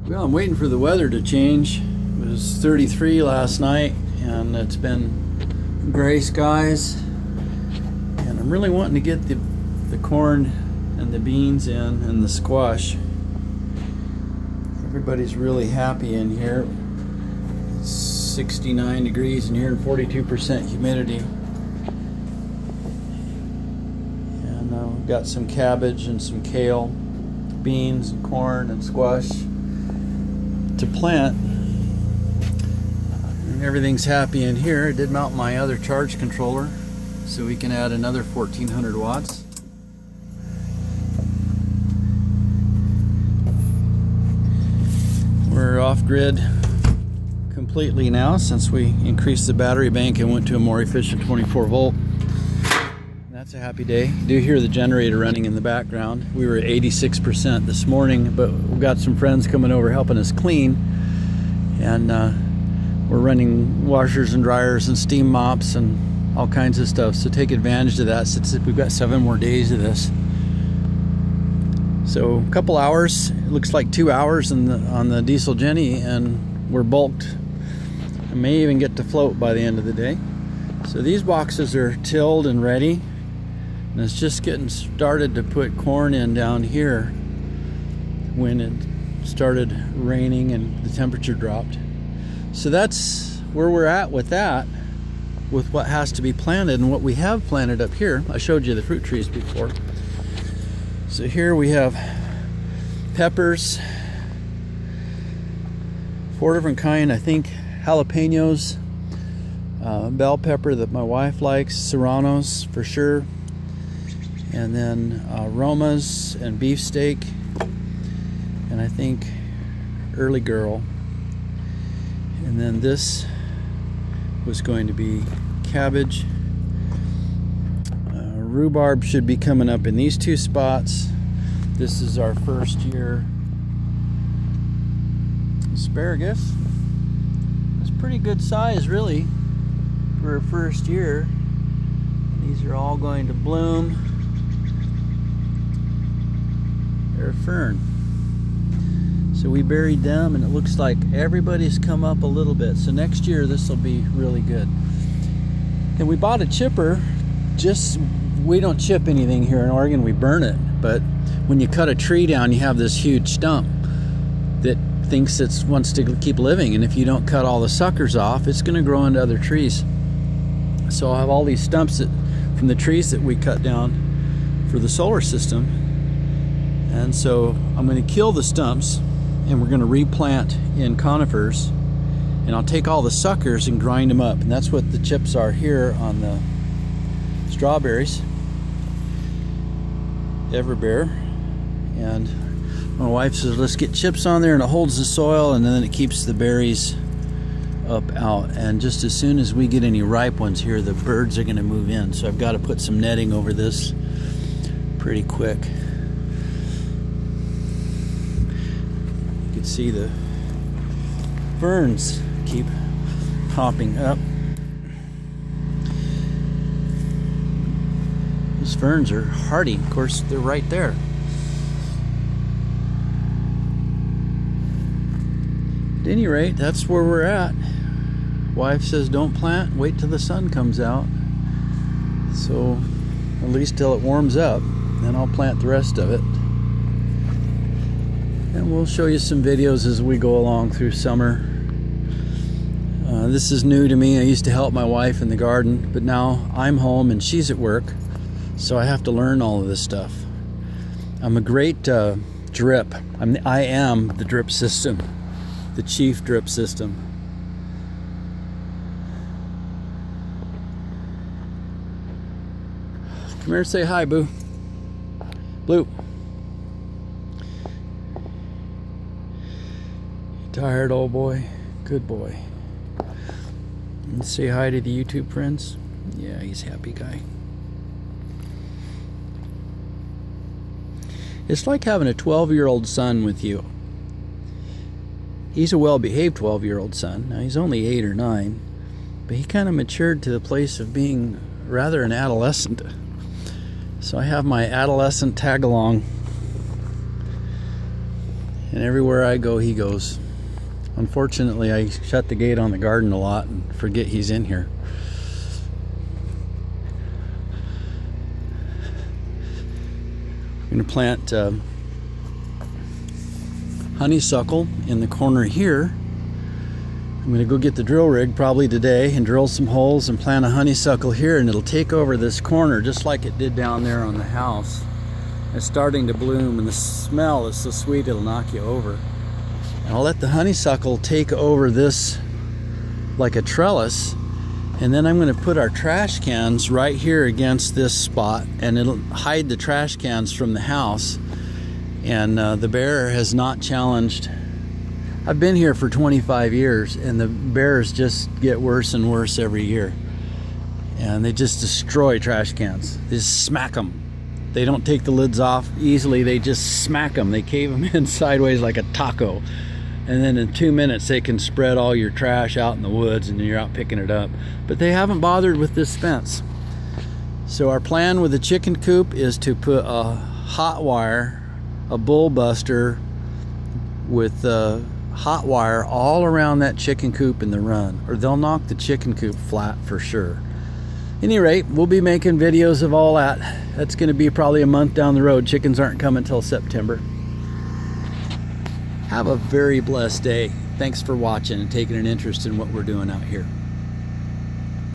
Well, I'm waiting for the weather to change. It was 33 last night, and it's been gray skies. And I'm really wanting to get the corn and the beans in and the squash. Everybody's really happy in here. It's 69 degrees in here and 42% humidity. And we've got some cabbage and some kale, beans and corn and squash to plant. And everything's happy in here. I did mount my other charge controller so we can add another 1400 watts. We're off grid completely now since we increased the battery bank and went to a more efficient 24 volt. That's a happy day. You do hear the generator running in the background. We were at 86% this morning, but we've got some friends coming over helping us clean, and we're running washers and dryers and steam mops and all kinds of stuff, so take advantage of that since we've got 7 more days of this. So a couple hours, it looks like 2 hours on the diesel Jenny, and we're bulked. I may even get to float by the end of the day. So these boxes are tilled and ready, and it's just getting started to put corn in down here when it started raining and the temperature dropped. So that's where we're at with that, with what has to be planted and what we have planted up here. I showed you the fruit trees before. So here we have peppers, 4 different kind, I think, jalapenos, bell pepper that my wife likes, serranos for sure, and then aromas and beefsteak, and I think early girl. And then this was going to be cabbage. Rhubarb should be coming up in these 2 spots. This is our first year asparagus. It's pretty good size really for a first year. These are all going to bloom. They're a fern. So we buried them, and it looks like everybody's come up a little bit. So next year this will be really good. And we bought a chipper. We don't chip anything here in Oregon, we burn it. But when you cut a tree down, you have this huge stump that thinks it wants to keep living, and if you don't cut all the suckers off, it's going to grow into other trees. So I have all these stumps from the trees that we cut down for the solar system, and so I'm going to kill the stumps, and we're going to replant in conifers, and I'll take all the suckers and grind them up, and that's what the chips are here on the strawberries, Everbear. And my wife says let's get chips on there, and it holds the soil, and then it keeps the berries up out. And just as soon as we get any ripe ones here, the birds are going to move in, so I've got to put some netting over this pretty quick. You can see the ferns keep popping up. These ferns are hardy. Of course, they're right there. At any rate, that's where we're at. Wife says don't plant, wait till the sun comes out. So at least till it warms up, then I'll plant the rest of it. And we'll show you some videos as we go along through summer. This is new to me. I used to help my wife in the garden, but now I'm home and she's at work, so I have to learn all of this stuff. I'm a great drip. I am the drip system, the chief drip system. Come here and say hi, Boo. Blue. Tired, old boy? Good boy. And say hi to the YouTube friends. Yeah, he's a happy guy. It's like having a 12-year-old son with you. He's a well-behaved 12-year-old son. Now, he's only 8 or 9, but he kind of matured to the place of being rather an adolescent. So I have my adolescent tag-along, And everywhere I go, he goes. Unfortunately, I shut the gate on the garden a lot and forget he's in here. I'm going to plant honeysuckle in the corner here. I'm going to go get the drill rig probably today and drill some holes and plant a honeysuckle here, and it'll take over this corner just like it did down there on the house. It's starting to bloom, and the smell is so sweet it'll knock you over. And I'll let the honeysuckle take over this like a trellis, and then I'm going to put our trash cans right here against this spot, and it'll hide the trash cans from the house. And the bear has not challenged. I've been here for 25 years, and the bears just get worse and worse every year. And they just destroy trash cans. They just smack them. They don't take the lids off easily. They just smack them. They cave them in sideways like a taco. And then in 2 minutes, they can spread all your trash out in the woods, and you're out picking it up. But they haven't bothered with this fence. So our plan with the chicken coop is to put a hot wire, a bull buster with hot wire all around that chicken coop in the run, or they'll knock the chicken coop flat for sure. Any rate, we'll be making videos of all that. That's going to be probably a month down the road. Chickens aren't coming till September. Have a very blessed day. Thanks for watching and taking an interest in what we're doing out here.